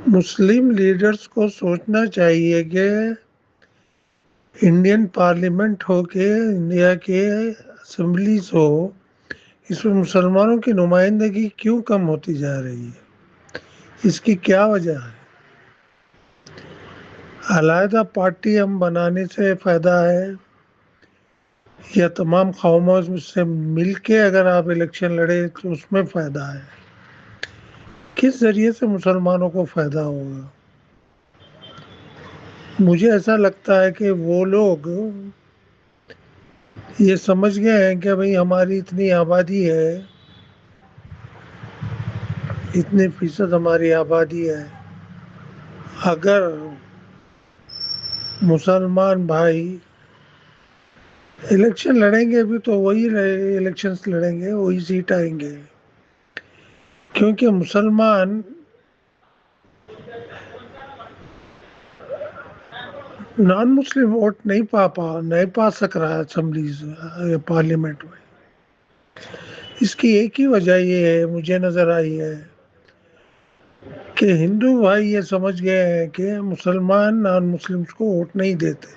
Muslim leaders کو سوچنا چاہیے کہ انڈین پارلیمنٹ ہو کے انڈیا کے اسمبلیز ہو، اس میں مسلمانوں کی نمائندگی کیوں کم ہوتی جا رہی ہے؟ اس کی کیا وجہ ہے؟ علیحدہ پارٹی ہم بنانے سے فائدہ ہے یا تمام قوموں سے مل کے اگر آپ الیکشن لڑے تو اس میں فائدہ ہے؟ کس ذریعے سے مسلمانوں کو فائدہ ہوگا؟ مجھے ایسا لگتا ہے کہ وہ لوگ یہ سمجھ گئے ہیں کہ بھئی ہماری اتنی آبادی ہے، اتنے فیصد ہماری آبادی ہے، اگر مسلمان بھائی الیکشن لڑیں گے بھی تو وہی الیکشنز لڑیں گے، وہی سیٹ آئیں گے، کیونکہ مسلمان نان مسلم ووٹ نہیں پا سک رہا ہے اسمبلیز یا پارلیمنٹ میں۔ اس کی ایک ہی وجہ یہ ہے، مجھے نظر آئی ہے، کہ ہندو بھائی یہ سمجھ گئے ہیں کہ مسلمان نان مسلمس کو ووٹ نہیں دیتے،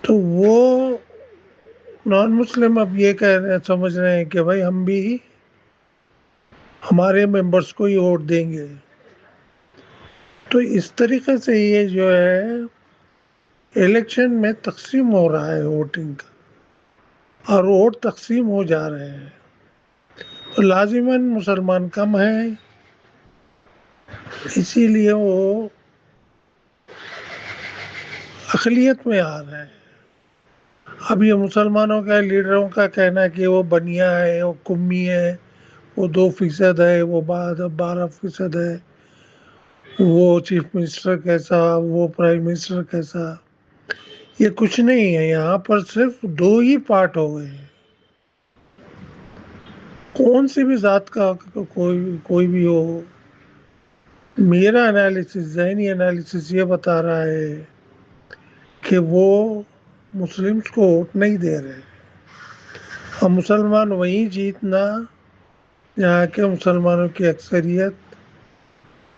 تو وہ نان مسلم اب یہ سمجھ رہے ہیں کہ بھائی ہم بھی ہمارے ممبرس کو ہی ووٹ دیں گے۔ تو اس طریقے سے یہ جو ہے الیکشن میں تقسیم ہو رہا ہے ووٹنگ کا، اور ووٹ تقسیم ہو جا رہے ہیں، تو لازماً مسلمان کم ہیں، اسی لیے وہ اقلیت میں آ رہے ہیں۔ اب یہ مسلمانوں کا لیڈروں کا کہنا ہے کہ وہ بنیا ہے، وہ کمی ہے، وہ 2% ہے، وہ 12% ہے، وہ چیف منسٹر کیسا، وہ پرائم منسٹر کیسا۔ یہ کچھ نہیں ہے، یہاں پر صرف دو ہی پارٹ ہو گئے ہیں۔ کون سی بھی ذات کا کوئی بھی ہو، میرا انالیسس، ذہنی انالیسس یہ بتا رہا ہے کہ وہ مسلمس کو ووٹ نہیں دے رہے، اور مسلمان وہیں جیتنا جہاں کے مسلمانوں کی اکثریت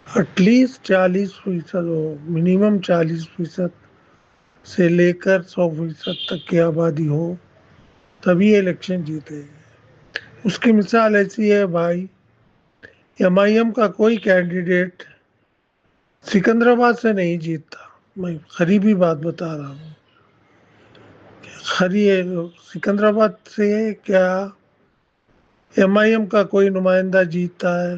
ایٹ لیسٹ 40% ہو، منیمم 40% سے لے کر 100% تک کی آبادی ہو، تبھی الیکشن جیتے ہیں۔ اس کی مثال ایسی ہے بھائی، ایم کا کوئی کینڈیڈیٹ سکندرآباد سے نہیں جیتتا، میں قریبی بات بتا رہا ہوں۔ سکندرآباد سے کیا ایم کا کوئی نمائندہ جیتتا ہے؟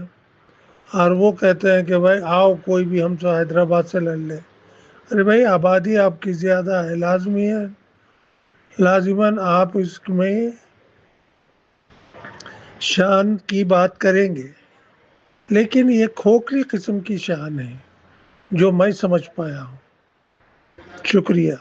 اور وہ کہتے ہیں کہ بھائی آؤ کوئی بھی ہم سے حیدرآباد سے لڑ لے۔ ارے بھائی آبادی آپ کی زیادہ ہے، لازمی ہے، لازماً آپ اس میں شان کی بات کریں گے، لیکن یہ کھوکھلی قسم کی شان ہے جو میں سمجھ پایا ہوں۔ شکریہ۔